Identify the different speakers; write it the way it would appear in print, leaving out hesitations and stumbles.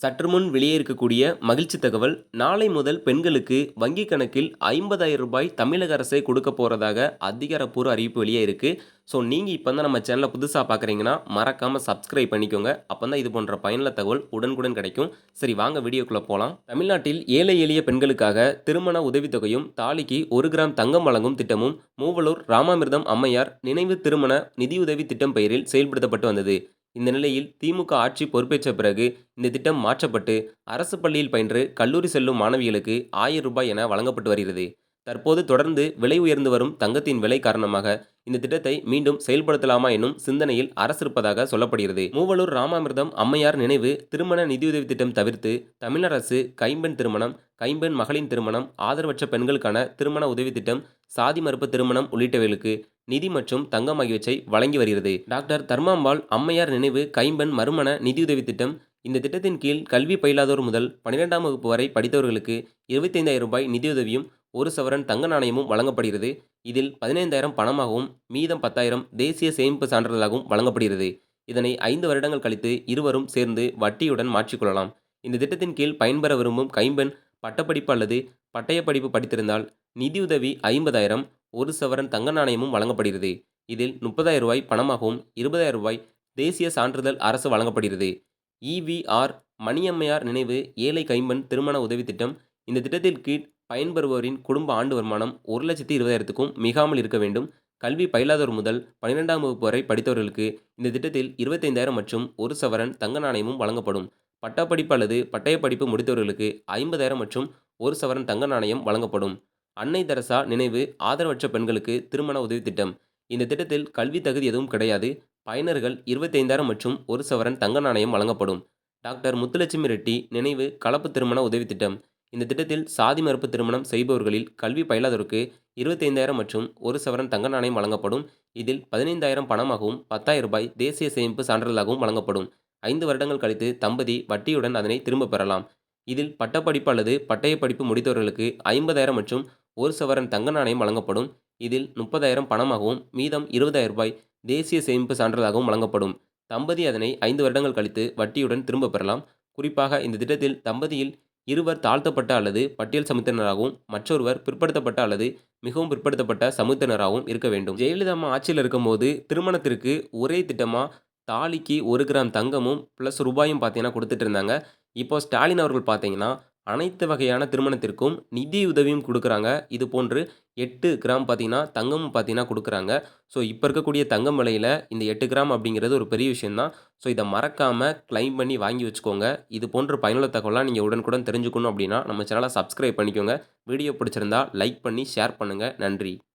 Speaker 1: சற்றுமுன் வெளியே இருக்கக்கூடிய மகிழ்ச்சி தகவல், நாளை முதல் பெண்களுக்கு வங்கி கணக்கில் ரூ. 50,000 தமிழக அரசே கொடுக்க போறதாக அதிகாரப்பூர்வ அறிவிப்பு வெளியே இருக்கு. ஸோ நீங்க இப்ப தான் நம்ம சேனல புதுசா பார்க்குறீங்கன்னா, மறக்காம சப்ஸ்கிரைப் பண்ணிக்கோங்க. அப்பதான் இது போன்ற பயனுள்ள தகவல் உடனுக்குடன் கிடைக்கும். சரி வாங்க வீடியோக்குள்ள போலாம். தமிழ்நாட்டில் ஏழை எளிய பெண்களுக்காக திருமண உதவித்தொகையும், தாலிக்கு 1 கிராம் தங்கம் வழங்கும் திட்டமும் மூவலூர் ராமாமிர்தம் அம்மையார் நினைவு திருமண நிதியுதவி திட்டம் பெயரில் செயல்படுத்தப்பட்டு வந்தது. இந்த நிலையில் திமுக ஆட்சி பொறுப்பேற்ற பிறகு இந்த திட்டம் மாற்றப்பட்டு அரசு பள்ளியில் பயின்று கல்லூரி செல்லும் மாணவிகளுக்கு ரூ. 1000 என வழங்கப்பட்டு வருகிறது. தற்போது தொடர்ந்து விலை உயர்ந்து வரும் தங்கத்தின் விலை காரணமாக இந்த திட்டத்தை மீண்டும் செயல்படுத்தலாமா எனும் சிந்தனையில் அரசு இருப்பதாக சொல்லப்படுகிறது. மூவலூர் ராமாமிர்தம் அம்மையார் நினைவு திருமண நிதியுதவி திட்டம் தவிர்த்து தமிழ் அரசு கைம்பெண் திருமணம், கைம்பெண் மகளின் திருமணம், ஆதரவற்ற பெண்களுக்கான திருமண உதவி திட்டம், சாதி மறுப்பு திருமணம் உள்ளிட்டவைகளுக்கு நிதி மற்றும் தங்கம் ஆகியவற்றை வழங்கி வருகிறது. டாக்டர் தர்மாம்பாள் அம்மையார் நினைவு கைம்பெண் மறுமண நிதியுதவி திட்டம். இந்த திட்டத்தின் கீழ் கல்வி பயிலாதோர் முதல் 12ஆம் வகுப்பு வரை படித்தவர்களுக்கு ரூ. 25,000 நிதியுதவியும், 1 சவரன் தங்க நாணயமும் வழங்கப்படுகிறது. இதில் 15,000 பணமாகவும், மீதம் 10,000 தேசிய சேமிப்பு சான்றிதழாகவும் வழங்கப்படுகிறது. இதனை 5 வருடங்கள் கழித்து இருவரும் சேர்ந்து வட்டியுடன் மாற்றிக்கொள்ளலாம். இந்த திட்டத்தின் கீழ் பயன்பெற விரும்பும் கைம்பெண் பட்டப்படிப்பு அல்லது பட்டய படிப்பு படித்திருந்தால் நிதியுதவி 50,000, 1 சவரன் தங்க நாணயமும் வழங்கப்படுகிறது. இதில் ரூ. 30,000 பணமாகவும், ரூ. 20,000 தேசிய சான்றிதழ் அரசு வழங்கப்படுகிறது. ஈ.வி.ஆர். மணியம்மையார் நினைவு ஏழை கைம்பெண் திருமண உதவி திட்டம். இந்த திட்டத்தின் கீழ் பயன்பெறுவோரின் குடும்ப ஆண்டு வருமானம் 1,20,000க்கும் மிகாமல் இருக்க வேண்டும். கல்வி பயிலாதோர் முதல் 12ஆம் வகுப்பு வரை படித்தவர்களுக்கு இந்த திட்டத்தில் 25,000 மற்றும் 1 சவரன் தங்க நாணயமும் வழங்கப்படும். பட்டப்படிப்பு அல்லது பட்டய படிப்பு முடித்தவர்களுக்கு 50,000 மற்றும் 1 சவரன் தங்க நாணயம் வழங்கப்படும். அன்னை தெரசா நினைவு ஆதரவற்ற பெண்களுக்கு திருமண உதவி திட்டம். இந்த திட்டத்தில் கல்வி தகுதி எதுவும் கிடையாது. பயனர்கள் 25,000 மற்றும் 1 சவரன் தங்க நாணயம் வழங்கப்படும். டாக்டர் முத்துலட்சுமி ரெட்டி நினைவு கலப்பு திருமண உதவி திட்டம். இந்த திட்டத்தில் சாதி மறுப்பு திருமணம் செய்பவர்களில் கல்வி பயிலாதோருக்கு 25,000 மற்றும் 1 சவரன் தங்க நாணயம் வழங்கப்படும். இதில் 15,000 பணமாகவும், ரூ. 10,000 தேசிய சேமிப்பு சான்றிதழாகவும் வழங்கப்படும். 5 வருடங்கள் கழித்து தம்பதி வட்டியுடன் அதனை திரும்பப் பெறலாம். இதில் பட்டப்படிப்பு அல்லது பட்டய படிப்பு முடித்தவர்களுக்கு 50,000 மற்றும் 1 சவரன் தங்க நாணயம் வழங்கப்படும். இதில் 30,000 பணமாகவும், மீதம் ரூ. 20,000 தேசிய சேமிப்பு சான்றிதழாகவும் வழங்கப்படும். தம்பதி அதனை 5 வருடங்கள் கழித்து வட்டியுடன் திரும்பப் பெறலாம். குறிப்பாக இந்த திட்டத்தில் தம்பதியில் இருவர் தாழ்த்தப்பட்ட அல்லது பட்டியல் சமூகத்தினராகவும், மற்றொருவர் பிற்படுத்தப்பட்ட அல்லது மிகவும் பிற்படுத்தப்பட்ட சமூகத்தினராகவும் இருக்க வேண்டும். ஜெயலலிதா அம்மா ஆட்சியில் இருக்கும்போது திருமணத்திற்கு ஒரே திட்டமா தாலிக்கு 1 கிராம் தங்கமும் பிளஸ் ரூபாயும் பார்த்தீங்கன்னா கொடுத்துட்டு இருந்தாங்க. இப்போ ஸ்டாலின் அவர்கள் பார்த்தீங்கன்னா அனைத்து வகையான திருமணத்திற்கும் நிதி உதவியும் குடுக்குறாங்க. இது போன்று 8 கிராம் பார்த்தீங்கன்னா, தங்கமும் பார்த்தீங்கன்னா குடுக்குறாங்க. ஸோ இப்ப இருக்கக்கூடிய தங்கம் விலையில இந்த 8 கிராம் அப்படிங்கிறது ஒரு பெரிய விஷயம் தான். ஸோ இத மறக்காம கிளைம் பண்ணி வாங்கி வச்சுக்கோங்க. இது போன்ற பயனுள்ள தகவலாம் நீங்க உடனுக்குடன் தெரிஞ்சுக்கணும் அப்படின்னா, நம்ம சேனல சப்ஸ்கிரைப் பண்ணிக்கோங்க. வீடியோ பிடிச்சிருந்தா லைக் பண்ணி ஷேர் பண்ணுங்க. நன்றி.